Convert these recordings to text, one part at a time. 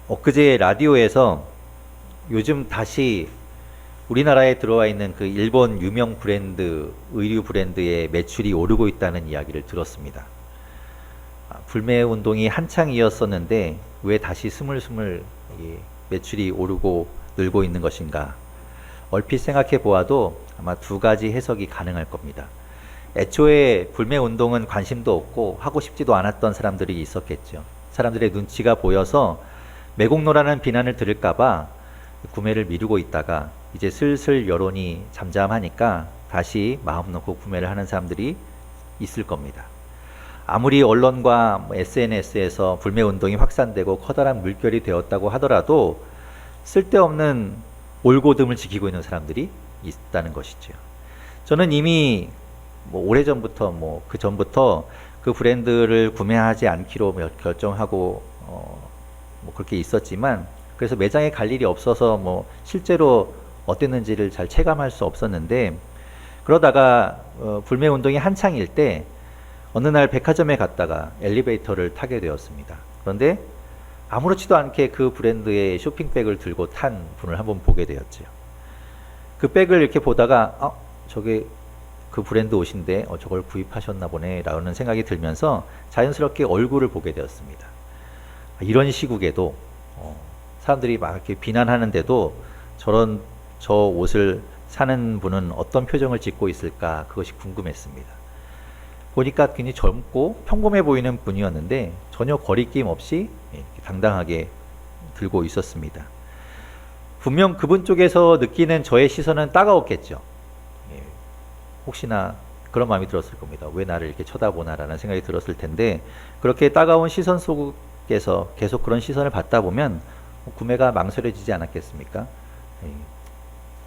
엊그제 라디오에서 요즘 다시 우리나라에 들어와 있는 그 일본 유명 브랜드, 의류 브랜드의 매출이 오르고 있다는 이야기를 들었습니다. 불매 운동이 한창이었었는데 왜 다시 스물스물 매출이 오르고 늘고 있는 것인가? 얼핏 생각해 보아도 아마 두 가지 해석이 가능할 겁니다. 애초에 불매 운동은 관심도 없고 하고 싶지도 않았던 사람들이 있었겠죠. 사람들의 눈치가 보여서 매국노라는 비난을 들을까봐 구매를 미루고 있다가 이제 슬슬 여론이 잠잠하니까 다시 마음 놓고 구매를 하는 사람들이 있을 겁니다. 아무리 언론과 SNS에서 불매 운동이 확산되고 커다란 물결이 되었다고 하더라도 쓸데없는 올고듬을 지키고 있는 사람들이 있다는 것이죠. 저는 이미 오래전부터 그 전부터 그 브랜드를 구매하지 않기로 결정하고 그렇게 있었지만, 그래서 매장에 갈 일이 없어서 실제로 어땠는지를 잘 체감할 수 없었는데, 그러다가 불매 운동이 한창일 때 어느 날 백화점에 갔다가 엘리베이터를 타게 되었습니다. 그런데 아무렇지도 않게 그 브랜드의 쇼핑백을 들고 탄 분을 한번 보게 되었죠. 그 백을 이렇게 보다가 저게 그 브랜드 옷인데 저걸 구입하셨나 보네 라는 생각이 들면서 자연스럽게 얼굴을 보게 되었습니다. 이런 시국에도 사람들이 막 이렇게 비난하는데도 저 옷을 사는 분은 어떤 표정을 짓고 있을까, 그것이 궁금했습니다. 보니까 굉장히 젊고 평범해 보이는 분이었는데 전혀 거리낌 없이 당당하게 들고 있었습니다. 분명 그분 쪽에서 느끼는 저의 시선은 따가웠겠죠. 혹시나 그런 마음이 들었을 겁니다. 왜 나를 이렇게 쳐다보나 라는 생각이 들었을 텐데, 그렇게 따가운 시선 속에서 계속 그런 시선을 받다 보면 구매가 망설여지지 않았겠습니까?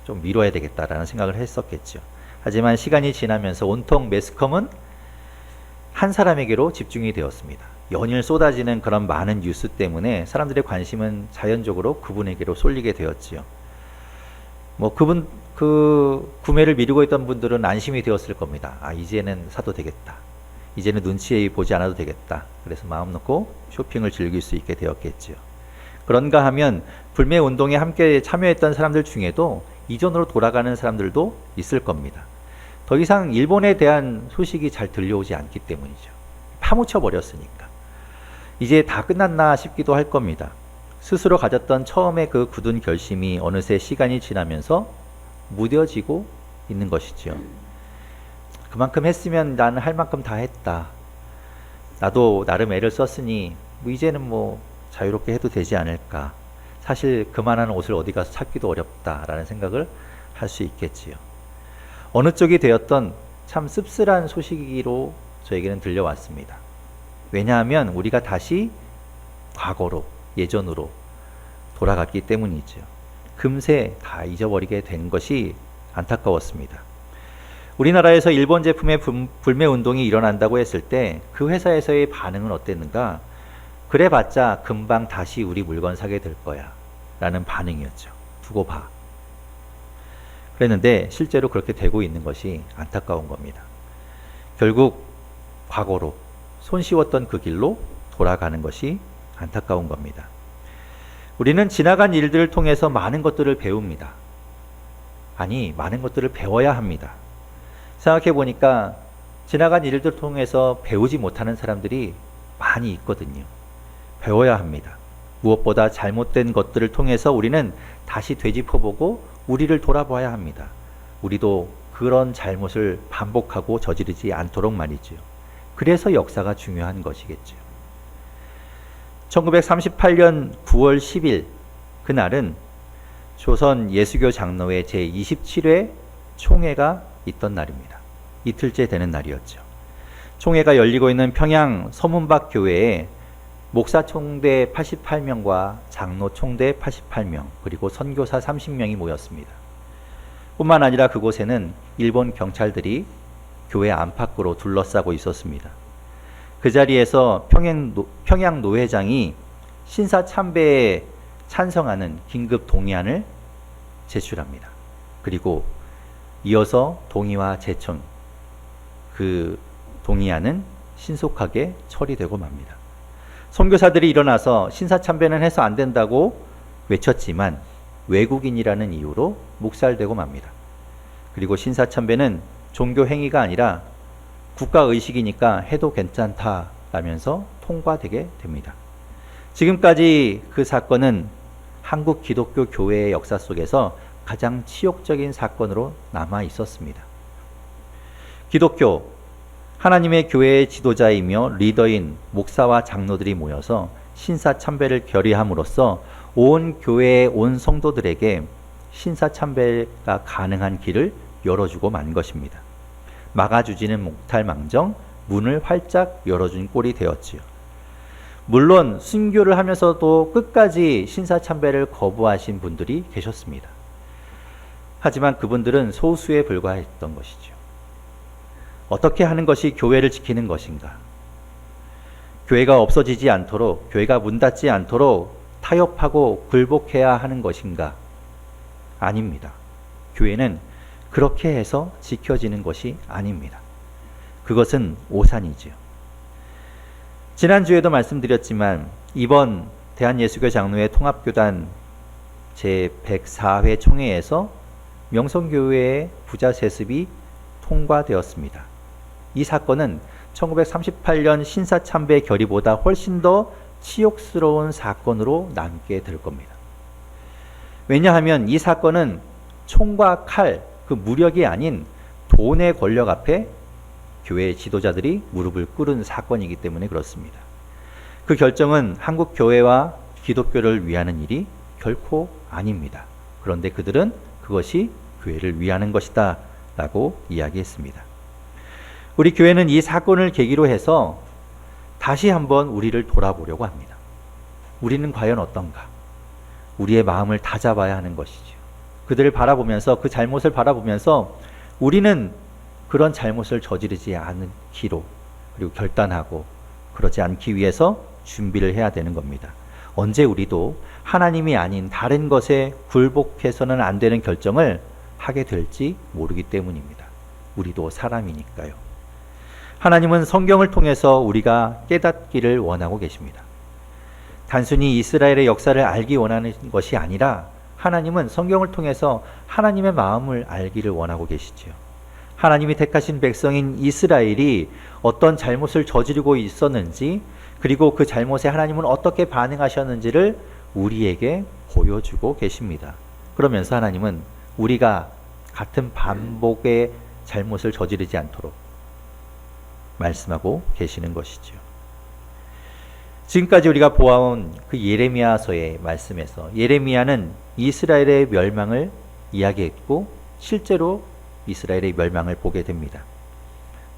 좀 미뤄야 되겠다라는 생각을 했었겠죠. 하지만 시간이 지나면서 온통 매스컴은 한 사람에게로 집중이 되었습니다. 연일 쏟아지는 그런 많은 뉴스 때문에 사람들의 관심은 자연적으로 그분에게로 쏠리게 되었지요. 그 구매를 미루고 있던 분들은 안심이 되었을 겁니다. 이제는 사도 되겠다. 이제는 눈치 보지 않아도 되겠다. 그래서 마음 놓고 쇼핑을 즐길 수 있게 되었겠지요. 그런가 하면 불매 운동에 함께 참여했던 사람들 중에도 이전으로 돌아가는 사람들도 있을 겁니다. 더 이상 일본에 대한 소식이 잘 들려오지 않기 때문이죠. 파묻혀 버렸으니까. 이제 다 끝났나 싶기도 할 겁니다. 스스로 가졌던 처음의 그 굳은 결심이 어느새 시간이 지나면서 무뎌지고 있는 것이지요. 그만큼 했으면 나는 할 만큼 다 했다. 나도 나름 애를 썼으니 이제는 자유롭게 해도 되지 않을까. 사실 그만한 옷을 어디 가서 찾기도 어렵다라는 생각을 할 수 있겠지요. 어느 쪽이 되었던 참 씁쓸한 소식으로 저에게는 들려왔습니다. 왜냐하면 우리가 다시 과거로, 예전으로 돌아갔기 때문이죠. 금세 다 잊어버리게 된 것이 안타까웠습니다. 우리나라에서 일본 제품의 불매 운동이 일어난다고 했을 때 그 회사에서의 반응은 어땠는가? 그래봤자 금방 다시 우리 물건 사게 될 거야 라는 반응이었죠. 두고 봐. 그랬는데 실제로 그렇게 되고 있는 것이 안타까운 겁니다. 결국 과거로 손쉬웠던 그 길로 돌아가는 것이 안타까운 겁니다. 우리는 지나간 일들을 통해서 많은 것들을 배웁니다. 많은 것들을 배워야 합니다. 생각해 보니까 지나간 일들을 통해서 배우지 못하는 사람들이 많이 있거든요. 배워야 합니다. 무엇보다 잘못된 것들을 통해서 우리는 다시 되짚어보고 우리를 돌아봐야 합니다. 우리도 그런 잘못을 반복하고 저지르지 않도록 말이죠. 그래서 역사가 중요한 것이겠죠. 1938년 9월 10일 그날은 조선 예수교 장로회 제27회 총회가 있던 날입니다. 이틀째 되는 날이었죠. 총회가 열리고 있는 평양 서문박 교회에 목사 총대 88명과 장로 총대 88명, 그리고 선교사 30명이 모였습니다. 뿐만 아니라 그곳에는 일본 경찰들이 교회 안팎으로 둘러싸고 있었습니다. 그 자리에서 평양 노회장이 신사 참배에 찬성하는 긴급 동의안을 제출합니다. 그리고 이어서 동의와 제청, 그 동의안은 신속하게 처리되고 맙니다. 선교사들이 일어나서 신사참배는 해서 안 된다고 외쳤지만 외국인이라는 이유로 묵살되고 맙니다. 그리고 신사참배는 종교 행위가 아니라 국가의식이니까 해도 괜찮다라면서 통과되게 됩니다. 지금까지 그 사건은 한국 기독교 교회의 역사 속에서 가장 치욕적인 사건으로 남아 있었습니다. 기독교, 하나님의 교회의 지도자이며 리더인 목사와 장로들이 모여서 신사참배를 결의함으로써 온 교회의 온 성도들에게 신사참배가 가능한 길을 열어주고 만 것입니다. 막아주지는 못할 망정 문을 활짝 열어준 꼴이 되었지요. 물론 순교를 하면서도 끝까지 신사참배를 거부하신 분들이 계셨습니다. 하지만 그분들은 소수에 불과했던 것이죠. 어떻게 하는 것이 교회를 지키는 것인가? 교회가 없어지지 않도록, 교회가 문 닫지 않도록 타협하고 굴복해야 하는 것인가? 아닙니다. 교회는 그렇게 해서 지켜지는 것이 아닙니다. 그것은 오산이지요. 지난주에도 말씀드렸지만 이번 대한예수교 장로회 통합교단 제104회 총회에서 명성교회의 부자 세습이 통과되었습니다. 이 사건은 1938년 신사참배 결의보다 훨씬 더 치욕스러운 사건으로 남게 될 겁니다. 왜냐하면 이 사건은 총과 칼, 그 무력이 아닌 돈의 권력 앞에 교회의 지도자들이 무릎을 꿇은 사건이기 때문에 그렇습니다. 그 결정은 한국 교회와 기독교를 위하는 일이 결코 아닙니다. 그런데 그들은 그것이 교회를 위하는 것이다 라고 이야기했습니다. 우리 교회는 이 사건을 계기로 해서 다시 한번 우리를 돌아보려고 합니다. 우리는 과연 어떤가? 우리의 마음을 다잡아야 하는 것이죠. 그들을 바라보면서, 그 잘못을 바라보면서 우리는 그런 잘못을 저지르지 않기로, 그리고 결단하고 그러지 않기 위해서 준비를 해야 되는 겁니다. 언제 우리도 하나님이 아닌 다른 것에 굴복해서는 안 되는 결정을 하게 될지 모르기 때문입니다. 우리도 사람이니까요. 하나님은 성경을 통해서 우리가 깨닫기를 원하고 계십니다. 단순히 이스라엘의 역사를 알기 원하는 것이 아니라 하나님은 성경을 통해서 하나님의 마음을 알기를 원하고 계시지요. 하나님이 택하신 백성인 이스라엘이 어떤 잘못을 저지르고 있었는지, 그리고 그 잘못에 하나님은 어떻게 반응하셨는지를 우리에게 보여주고 계십니다. 그러면서 하나님은 우리가 같은 반복의 잘못을 저지르지 않도록 말씀하고 계시는 것이죠. 지금까지 우리가 보아온 그 예레미야서의 말씀에서 예레미야는 이스라엘의 멸망을 이야기했고 실제로 이스라엘의 멸망을 보게 됩니다.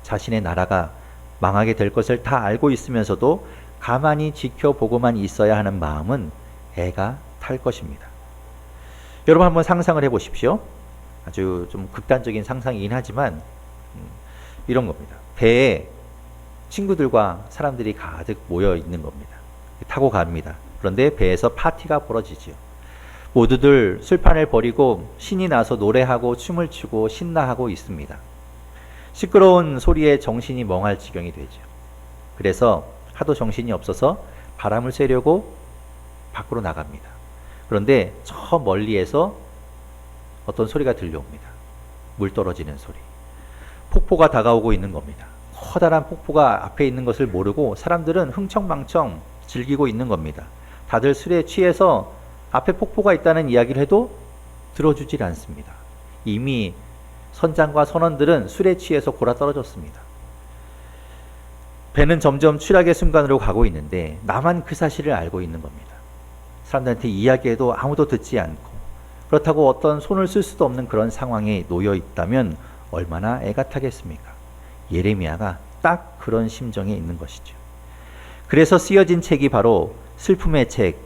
자신의 나라가 망하게 될 것을 다 알고 있으면서도 가만히 지켜보고만 있어야 하는 마음은 애가 탈 것입니다. 여러분 한번 상상을 해보십시오. 아주 좀 극단적인 상상이긴 하지만 이런 겁니다. 배에 친구들과 사람들이 가득 모여 있는 겁니다. 타고 갑니다. 그런데 배에서 파티가 벌어지지요. 모두들 술판을 벌이고 신이 나서 노래하고 춤을 추고 신나하고 있습니다. 시끄러운 소리에 정신이 멍할 지경이 되죠. 그래서 하도 정신이 없어서 바람을 쐬려고 밖으로 나갑니다. 그런데 저 멀리에서 어떤 소리가 들려옵니다. 물 떨어지는 소리. 폭포가 다가오고 있는 겁니다. 커다란 폭포가 앞에 있는 것을 모르고 사람들은 흥청망청 즐기고 있는 겁니다. 다들 술에 취해서 앞에 폭포가 있다는 이야기를 해도 들어주질 않습니다. 이미 선장과 선원들은 술에 취해서 골아떨어졌습니다. 배는 점점 추락의 순간으로 가고 있는데 나만 그 사실을 알고 있는 겁니다. 사람들한테 이야기해도 아무도 듣지 않고, 그렇다고 어떤 손을 쓸 수도 없는 그런 상황에 놓여 있다면 얼마나 애가 타겠습니까? 예레미야가 딱 그런 심정에 있는 것이죠. 그래서 쓰여진 책이 바로 슬픔의 책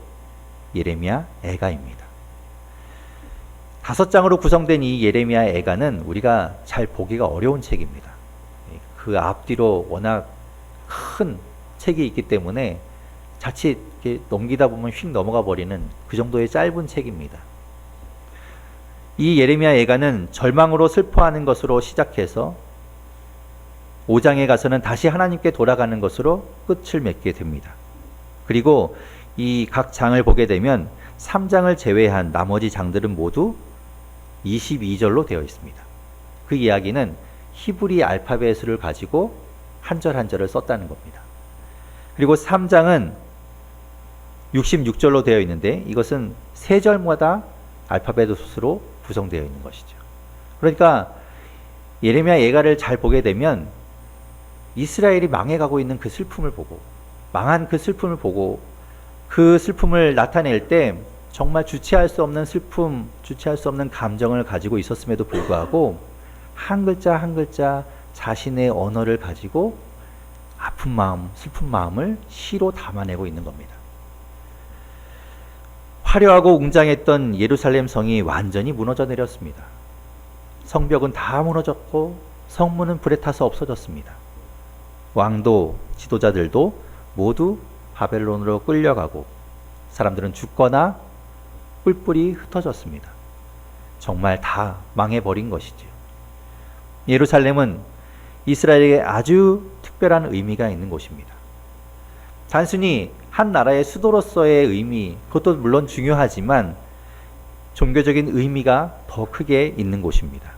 예레미야 애가입니다. 5장으로 구성된 이 예레미야 애가는 우리가 잘 보기가 어려운 책입니다. 그 앞뒤로 워낙 큰 책이 있기 때문에 자칫 이렇게 넘기다 보면 휙 넘어가 버리는 그 정도의 짧은 책입니다. 이 예레미야 애가는 절망으로 슬퍼하는 것으로 시작해서 5장에 가서는 다시 하나님께 돌아가는 것으로 끝을 맺게 됩니다. 그리고 이 각 장을 보게 되면 3장을 제외한 나머지 장들은 모두 22절로 되어 있습니다. 그 이야기는 히브리 알파벳을 가지고 한 절 한 절을 썼다는 겁니다. 그리고 3장은 66절로 되어 있는데 이것은 세 절마다 알파벳 수로 구성되어 있는 것이죠. 그러니까 예레미야 예가를 잘 보게 되면 이스라엘이 망해가고 있는 그 슬픔을 보고, 망한 그 슬픔을 보고, 그 슬픔을 나타낼 때 정말 주체할 수 없는 슬픔, 주체할 수 없는 감정을 가지고 있었음에도 불구하고 한 글자 한 글자 자신의 언어를 가지고 아픈 마음, 슬픈 마음을 시로 담아내고 있는 겁니다. 화려하고 웅장했던 예루살렘 성이 완전히 무너져 내렸습니다. 성벽은 다 무너졌고 성문은 불에 타서 없어졌습니다. 왕도 지도자들도 모두 바벨론으로 끌려가고 사람들은 죽거나 뿔뿔이 흩어졌습니다. 정말 다 망해버린 것이죠. 예루살렘은 이스라엘에게 아주 특별한 의미가 있는 곳입니다. 단순히 한 나라의 수도로서의 의미, 그것도 물론 중요하지만 종교적인 의미가 더 크게 있는 곳입니다.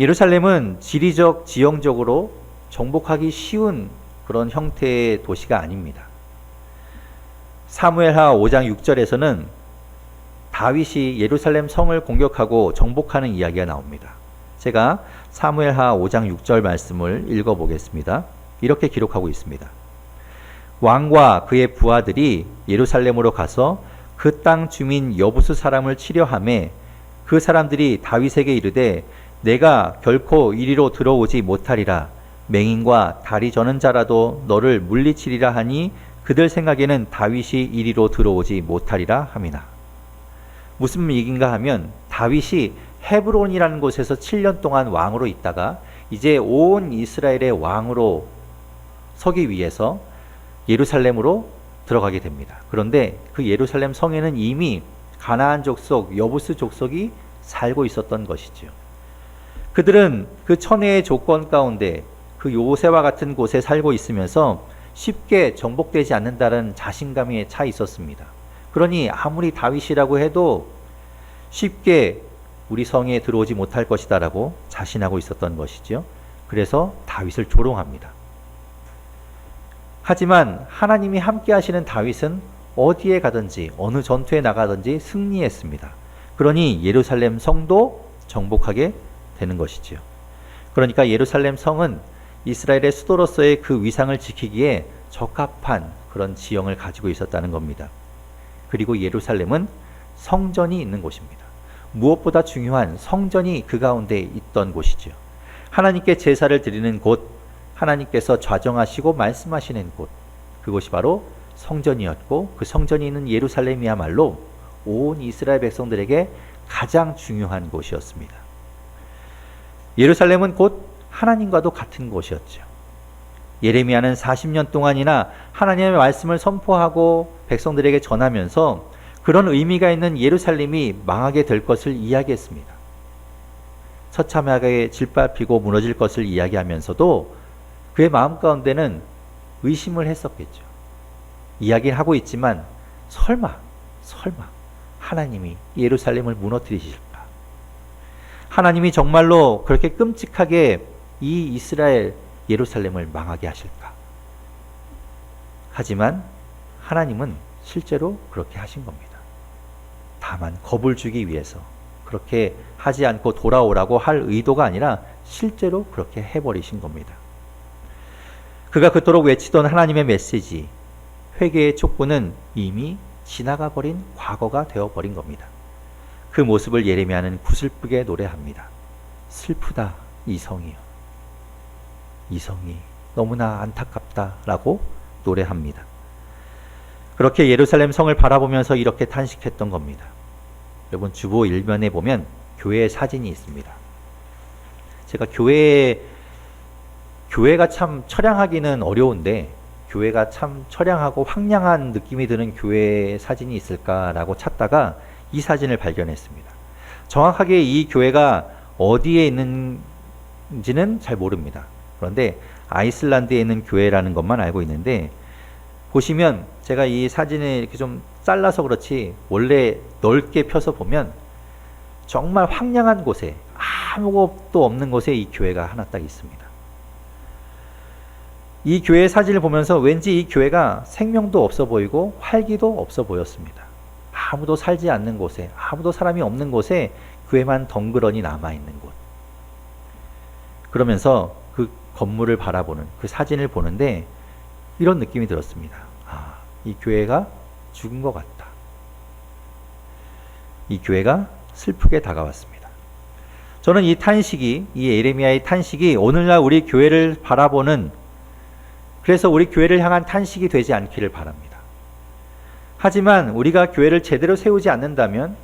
예루살렘은 지리적, 지형적으로 정복하기 쉬운 그런 형태의 도시가 아닙니다. 사무엘하 5장 6절에서는 다윗이 예루살렘 성을 공격하고 정복하는 이야기가 나옵니다. 제가 사무엘하 5장 6절 말씀을 읽어보겠습니다. 이렇게 기록하고 있습니다. 왕과 그의 부하들이 예루살렘으로 가서 그 땅 주민 여부수 사람을 치려하매 그 사람들이 다윗에게 이르되 내가 결코 이리로 들어오지 못하리라. 맹인과 다리 저는 자라도 너를 물리치리라 하니 그들 생각에는 다윗이 이리로 들어오지 못하리라 함이나. 무슨 얘기인가 하면 다윗이 헤브론이라는 곳에서 7년 동안 왕으로 있다가 이제 온 이스라엘의 왕으로 서기 위해서 예루살렘으로 들어가게 됩니다. 그런데 그 예루살렘 성에는 이미 가나안 족속, 여부스 족속이 살고 있었던 것이죠. 그들은 그 천혜의 조건 가운데 그 요새와 같은 곳에 살고 있으면서 쉽게 정복되지 않는다는 자신감에 차 있었습니다. 그러니 아무리 다윗이라고 해도 쉽게 우리 성에 들어오지 못할 것이다 라고 자신하고 있었던 것이죠. 그래서 다윗을 조롱합니다. 하지만 하나님이 함께 하시는 다윗은 어디에 가든지 어느 전투에 나가든지 승리했습니다. 그러니 예루살렘 성도 정복하게 되는 것이지요. 그러니까 예루살렘 성은 이스라엘의 수도로서의 그 위상을 지키기에 적합한 그런 지형을 가지고 있었다는 겁니다. 그리고 예루살렘은 성전이 있는 곳입니다. 무엇보다 중요한 성전이 그 가운데 있던 곳이죠. 하나님께 제사를 드리는 곳, 하나님께서 좌정하시고 말씀하시는 곳, 그곳이 바로 성전이었고 그 성전이 있는 예루살렘이야말로 온 이스라엘 백성들에게 가장 중요한 곳이었습니다. 예루살렘은 곧 하나님과도 같은 곳이었죠. 예레미야는 40년 동안이나 하나님의 말씀을 선포하고 백성들에게 전하면서 그런 의미가 있는 예루살렘이 망하게 될 것을 이야기했습니다. 처참하게 질밟히고 무너질 것을 이야기하면서도 그의 마음 가운데는 의심을 했었겠죠. 이야기를 하고 있지만 설마 하나님이 예루살렘을 무너뜨리실까? 하나님이 정말로 그렇게 끔찍하게 이 이스라엘 예루살렘을 망하게 하실까? 하지만 하나님은 실제로 그렇게 하신 겁니다. 다만 겁을 주기 위해서 그렇게 하지 않고 돌아오라고 할 의도가 아니라 실제로 그렇게 해버리신 겁니다. 그가 그토록 외치던 하나님의 메시지, 회개의 촉구는 이미 지나가 버린 과거가 되어버린 겁니다. 그 모습을 예레미야는 구슬프게 노래합니다. 슬프다 이 성이요, 이 성이 너무나 안타깝다 라고 노래합니다. 그렇게 예루살렘 성을 바라보면서 이렇게 탄식했던 겁니다. 여러분, 주보 1면에 보면 교회의 사진이 있습니다. 제가 교회가 참 처량하기는 어려운데 교회가 참 처량하고 황량한 느낌이 드는 교회의 사진이 있을까라고 찾다가 이 사진을 발견했습니다. 정확하게 이 교회가 어디에 있는지는 잘 모릅니다. 그런데 아이슬란드에 있는 교회라는 것만 알고 있는데 보시면 제가 이 사진을 이렇게 좀 잘라서 그렇지 원래 넓게 펴서 보면 정말 황량한 곳에 아무것도 없는 곳에 이 교회가 하나 딱 있습니다. 이 교회 사진을 보면서 왠지 이 교회가 생명도 없어 보이고 활기도 없어 보였습니다. 아무도 살지 않는 곳에, 아무도 사람이 없는 곳에 교회만 덩그러니 남아있는 곳. 그러면서 그 건물을 바라보는 그 사진을 보는데 이런 느낌이 들었습니다. 아, 이 교회가 죽은 것 같다. 이 교회가 슬프게 다가왔습니다. 저는 이 탄식이, 이 예레미야의 탄식이 오늘날 우리 교회를 바라보는, 그래서 우리 교회를 향한 탄식이 되지 않기를 바랍니다. 하지만 우리가 교회를 제대로 세우지 않는다면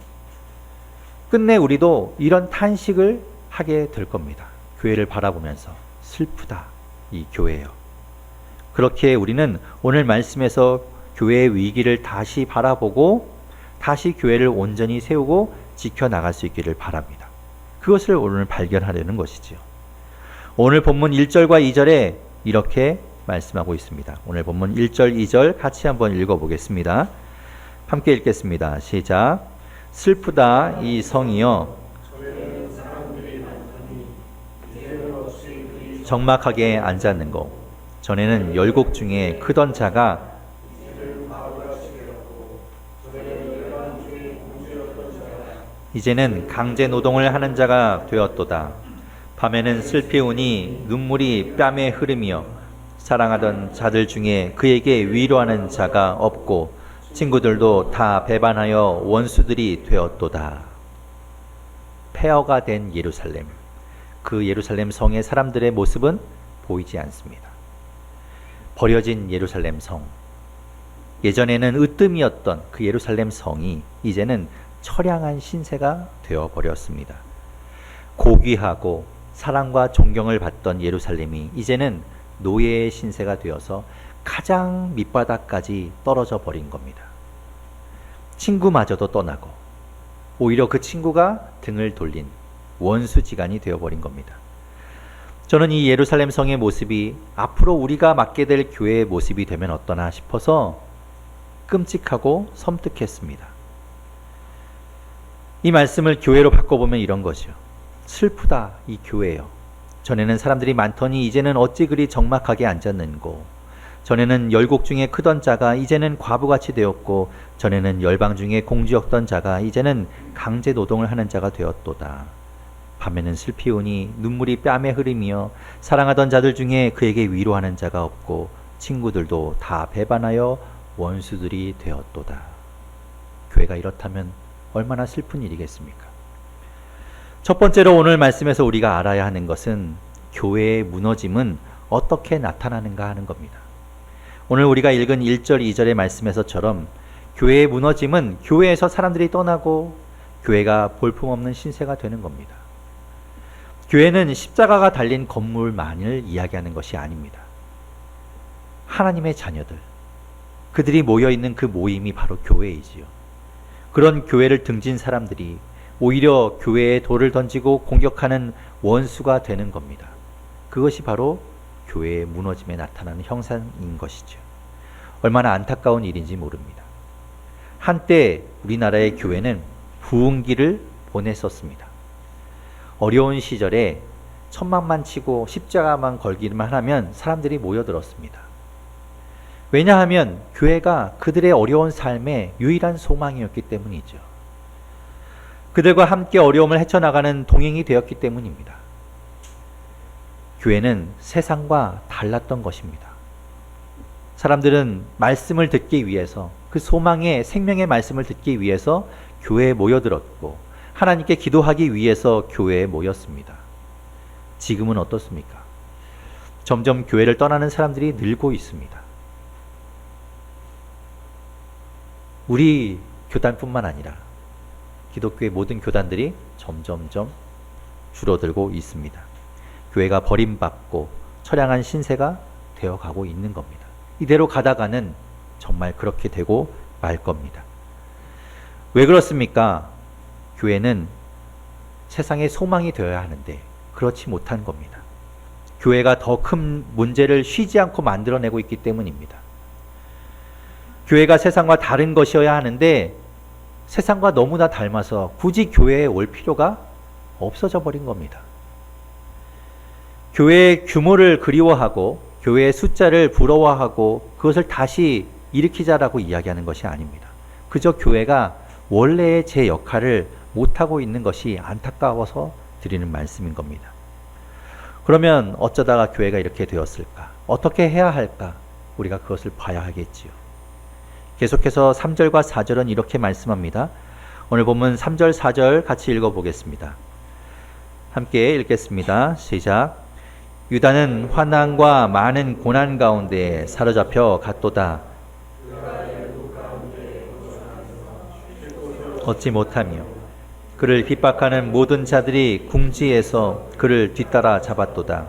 끝내 우리도 이런 탄식을 하게 될 겁니다. 교회를 바라보면서 슬프다, 이 교회요. 그렇게 우리는 오늘 말씀에서 교회의 위기를 다시 바라보고 다시 교회를 온전히 세우고 지켜나갈 수 있기를 바랍니다. 그것을 오늘 발견하려는 것이지요. 오늘 본문 1절과 2절에 이렇게 말씀하고 있습니다. 오늘 본문 1절, 2절 같이 한번 읽어보겠습니다. 함께 읽겠습니다. 시작. 슬프다 이 성이여, 적막하게 앉았는고, 전에는 열국 중에 크던 자가 이제는 강제 노동을 하는 자가 되었도다. 밤에는 슬피 우니 눈물이 뺨에 흐르며 사랑하던 자들 중에 그에게 위로하는 자가 없고 친구들도 다 배반하여 원수들이 되었도다. 폐허가 된 예루살렘, 그 예루살렘 성의 사람들의 모습은 보이지 않습니다. 버려진 예루살렘 성, 예전에는 으뜸이었던 그 예루살렘 성이 이제는 처량한 신세가 되어버렸습니다. 고귀하고 사랑과 존경을 받던 예루살렘이 이제는 노예의 신세가 되어서 가장 밑바닥까지 떨어져 버린 겁니다. 친구마저도 떠나고 오히려 그 친구가 등을 돌린 원수지간이 되어버린 겁니다. 저는 이 예루살렘 성의 모습이 앞으로 우리가 맡게 될 교회의 모습이 되면 어떠나 싶어서 끔찍하고 섬뜩했습니다. 이 말씀을 교회로 바꿔보면 이런 거죠. 슬프다 이 교회요. 전에는 사람들이 많더니 이제는 어찌 그리 적막하게 앉았는고, 전에는 열국 중에 크던 자가 이제는 과부같이 되었고, 전에는 열방 중에 공주였던 자가 이제는 강제 노동을 하는 자가 되었도다. 밤에는 슬피 우니 눈물이 뺨에 흐르며 사랑하던 자들 중에 그에게 위로하는 자가 없고 친구들도 다 배반하여 원수들이 되었도다. 교회가 이렇다면 얼마나 슬픈 일이겠습니까? 첫 번째로 오늘 말씀에서 우리가 알아야 하는 것은 교회의 무너짐은 어떻게 나타나는가 하는 겁니다. 오늘 우리가 읽은 1절, 2절의 말씀에서처럼 교회의 무너짐은 교회에서 사람들이 떠나고 교회가 볼품없는 신세가 되는 겁니다. 교회는 십자가가 달린 건물만을 이야기하는 것이 아닙니다. 하나님의 자녀들, 그들이 모여있는 그 모임이 바로 교회이지요. 그런 교회를 등진 사람들이 오히려 교회에 돌을 던지고 공격하는 원수가 되는 겁니다. 그것이 바로 교회의 무너짐에 나타나는 형상인 것이죠. 얼마나 안타까운 일인지 모릅니다. 한때 우리나라의 교회는 부흥기를 보냈었습니다. 어려운 시절에 천막만 치고 십자가만 걸기만 하면 사람들이 모여들었습니다. 왜냐하면 교회가 그들의 어려운 삶의 유일한 소망이었기 때문이죠. 그들과 함께 어려움을 헤쳐나가는 동행이 되었기 때문입니다. 교회는 세상과 달랐던 것입니다. 사람들은 말씀을 듣기 위해서, 그 소망의 생명의 말씀을 듣기 위해서 교회에 모여들었고 하나님께 기도하기 위해서 교회에 모였습니다. 지금은 어떻습니까? 점점 교회를 떠나는 사람들이 늘고 있습니다. 우리 교단뿐만 아니라 기독교의 모든 교단들이 점점점 줄어들고 있습니다. 교회가 버림받고 처량한 신세가 되어가고 있는 겁니다. 이대로 가다가는 정말 그렇게 되고 말 겁니다. 왜 그렇습니까? 교회는 세상의 소망이 되어야 하는데 그렇지 못한 겁니다. 교회가 더 큰 문제를 쉬지 않고 만들어내고 있기 때문입니다. 교회가 세상과 다른 것이어야 하는데 세상과 너무나 닮아서 굳이 교회에 올 필요가 없어져 버린 겁니다. 교회의 규모를 그리워하고 교회의 숫자를 부러워하고 그것을 다시 일으키자라고 이야기하는 것이 아닙니다. 그저 교회가 원래의 제 역할을 못하고 있는 것이 안타까워서 드리는 말씀인 겁니다. 그러면 어쩌다가 교회가 이렇게 되었을까? 어떻게 해야 할까? 우리가 그것을 봐야 하겠지요. 계속해서 3절과 4절은 이렇게 말씀합니다. 오늘 본문 3절, 4절 같이 읽어보겠습니다. 함께 읽겠습니다. 시작. 유다는 환난과 많은 고난 가운데 사로잡혀 갔도다. 얻지 못하며 그를 핍박하는 모든 자들이 궁지에서 그를 뒤따라 잡았도다.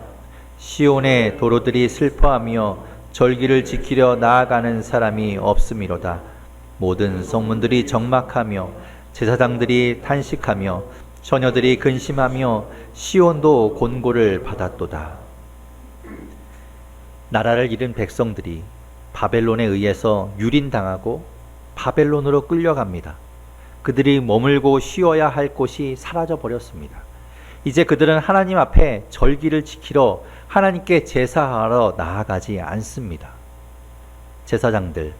시온의 도로들이 슬퍼하며 절기를 지키려 나아가는 사람이 없음이로다. 모든 성문들이 적막하며 제사장들이 탄식하며 처녀들이 근심하며 시온도 곤고를 받았도다. 나라를 잃은 백성들이 바벨론에 의해서 유린당하고 바벨론으로 끌려갑니다. 그들이 머물고 쉬어야 할 곳이 사라져 버렸습니다. 이제 그들은 하나님 앞에 절기를 지키러 하나님께 제사하러 나아가지 않습니다. 제사장들,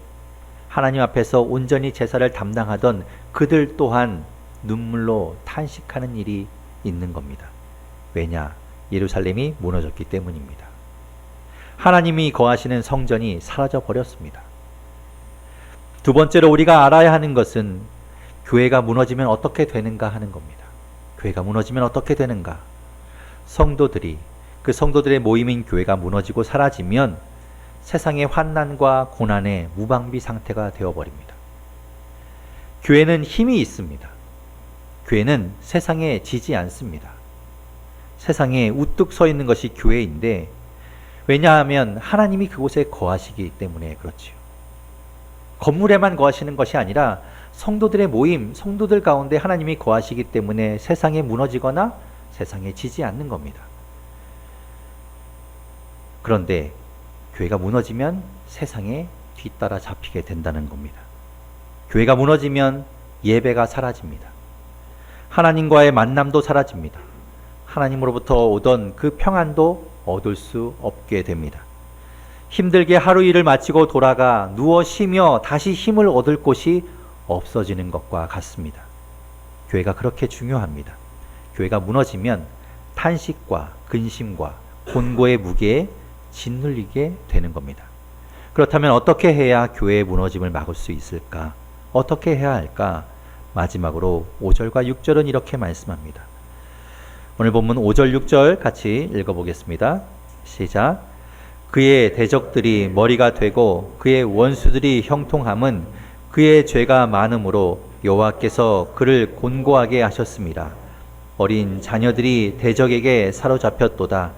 하나님 앞에서 온전히 제사를 담당하던 그들 또한 눈물로 탄식하는 일이 있는 겁니다. 왜냐? 예루살렘이 무너졌기 때문입니다. 하나님이 거하시는 성전이 사라져 버렸습니다. 두 번째로 우리가 알아야 하는 것은 교회가 무너지면 어떻게 되는가 하는 겁니다. 교회가 무너지면 어떻게 되는가? 성도들이, 그 성도들의 모임인 교회가 무너지고 사라지면 세상의 환난과 고난의 무방비 상태가 되어버립니다. 교회는 힘이 있습니다. 교회는 세상에 지지 않습니다. 세상에 우뚝 서 있는 것이 교회인데, 왜냐하면 하나님이 그곳에 거하시기 때문에 그렇지요. 건물에만 거하시는 것이 아니라 성도들의 모임, 성도들 가운데 하나님이 거하시기 때문에 세상에 무너지거나 세상에 지지 않는 겁니다. 그런데 교회가 무너지면 세상에 뒤따라 잡히게 된다는 겁니다. 교회가 무너지면 예배가 사라집니다. 하나님과의 만남도 사라집니다. 하나님으로부터 오던 그 평안도 얻을 수 없게 됩니다. 힘들게 하루 일을 마치고 돌아가 누워 쉬며 다시 힘을 얻을 곳이 없어지는 것과 같습니다. 교회가 그렇게 중요합니다. 교회가 무너지면 탄식과 근심과 곤고의 무게에 짓눌리게 되는 겁니다. 그렇다면 어떻게 해야 교회의 무너짐을 막을 수 있을까? 어떻게 해야 할까? 마지막으로 5절과 6절은 이렇게 말씀합니다. 오늘 본문 5절, 6절 같이 읽어보겠습니다. 시작. 그의 대적들이 머리가 되고 그의 원수들이 형통함은 그의 죄가 많음으로 여호와께서 그를 곤고하게 하셨습니다. 어린 자녀들이 대적에게 사로잡혔도다.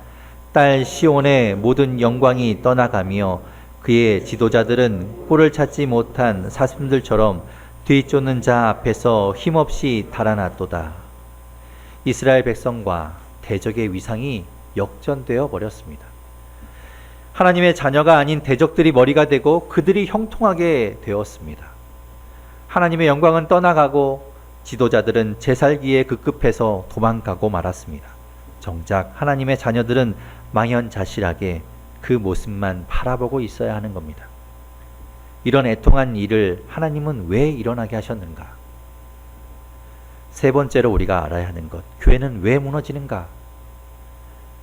딸 시온의 모든 영광이 떠나가며 그의 지도자들은 꼴을 찾지 못한 사슴들처럼 뒤쫓는 자 앞에서 힘없이 달아났도다. 이스라엘 백성과 대적의 위상이 역전되어 버렸습니다. 하나님의 자녀가 아닌 대적들이 머리가 되고 그들이 형통하게 되었습니다. 하나님의 영광은 떠나가고 지도자들은 제살기에 급급해서 도망가고 말았습니다. 정작 하나님의 자녀들은 망연자실하게 그 모습만 바라보고 있어야 하는 겁니다. 이런 애통한 일을 하나님은 왜 일어나게 하셨는가? 세 번째로 우리가 알아야 하는 것, 교회는 왜 무너지는가?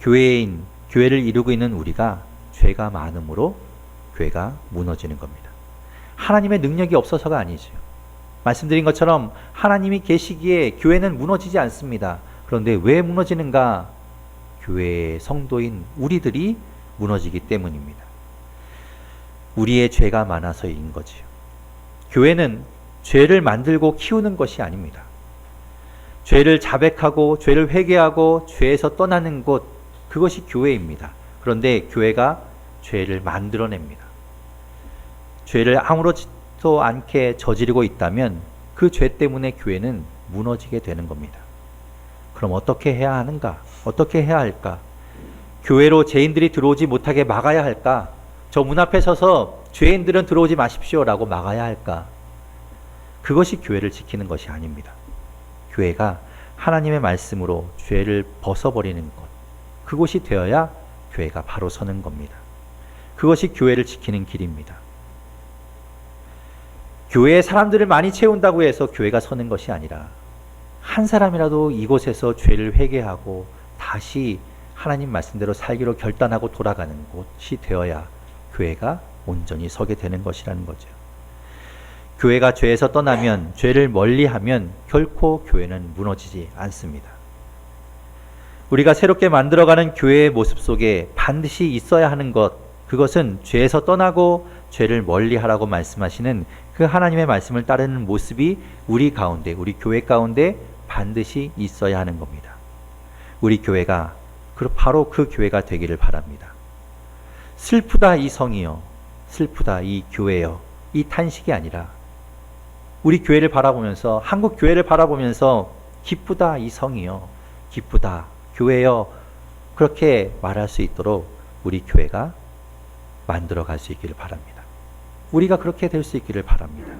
교회를 이루고 있는 우리가 죄가 많음으로 교회가 무너지는 겁니다. 하나님의 능력이 없어서가 아니죠. 말씀드린 것처럼 하나님이 계시기에 교회는 무너지지 않습니다. 그런데 왜 무너지는가? 교회의 성도인 우리들이 무너지기 때문입니다. 우리의 죄가 많아서인 거지요. 교회는 죄를 만들고 키우는 것이 아닙니다. 죄를 자백하고 죄를 회개하고 죄에서 떠나는 곳, 그것이 교회입니다. 그런데 교회가 죄를 만들어냅니다. 죄를 아무렇지도 않게 저지르고 있다면 그 죄 때문에 교회는 무너지게 되는 겁니다. 그럼 어떻게 해야 하는가? 어떻게 해야 할까? 교회로 죄인들이 들어오지 못하게 막아야 할까? 저 문 앞에 서서 죄인들은 들어오지 마십시오라고 막아야 할까? 그것이 교회를 지키는 것이 아닙니다. 교회가 하나님의 말씀으로 죄를 벗어버리는 것, 그것이 되어야 교회가 바로 서는 겁니다. 그것이 교회를 지키는 길입니다. 교회에 사람들을 많이 채운다고 해서 교회가 서는 것이 아니라 한 사람이라도 이곳에서 죄를 회개하고 다시 하나님 말씀대로 살기로 결단하고 돌아가는 곳이 되어야 교회가 온전히 서게 되는 것이라는 거죠. 교회가 죄에서 떠나면, 죄를 멀리하면 결코 교회는 무너지지 않습니다. 우리가 새롭게 만들어가는 교회의 모습 속에 반드시 있어야 하는 것, 그것은 죄에서 떠나고 죄를 멀리하라고 말씀하시는 그 하나님의 말씀을 따르는 모습이 우리 가운데, 우리 교회 가운데 반드시 있어야 하는 겁니다. 우리 교회가 바로 그 교회가 되기를 바랍니다. 슬프다 이 성이여, 슬프다 이 교회여, 이 탄식이 아니라 우리 교회를 바라보면서, 한국 교회를 바라보면서 기쁘다 이 성이여, 기쁘다 교회여, 그렇게 말할 수 있도록 우리 교회가 만들어갈 수 있기를 바랍니다. 우리가 그렇게 될 수 있기를 바랍니다.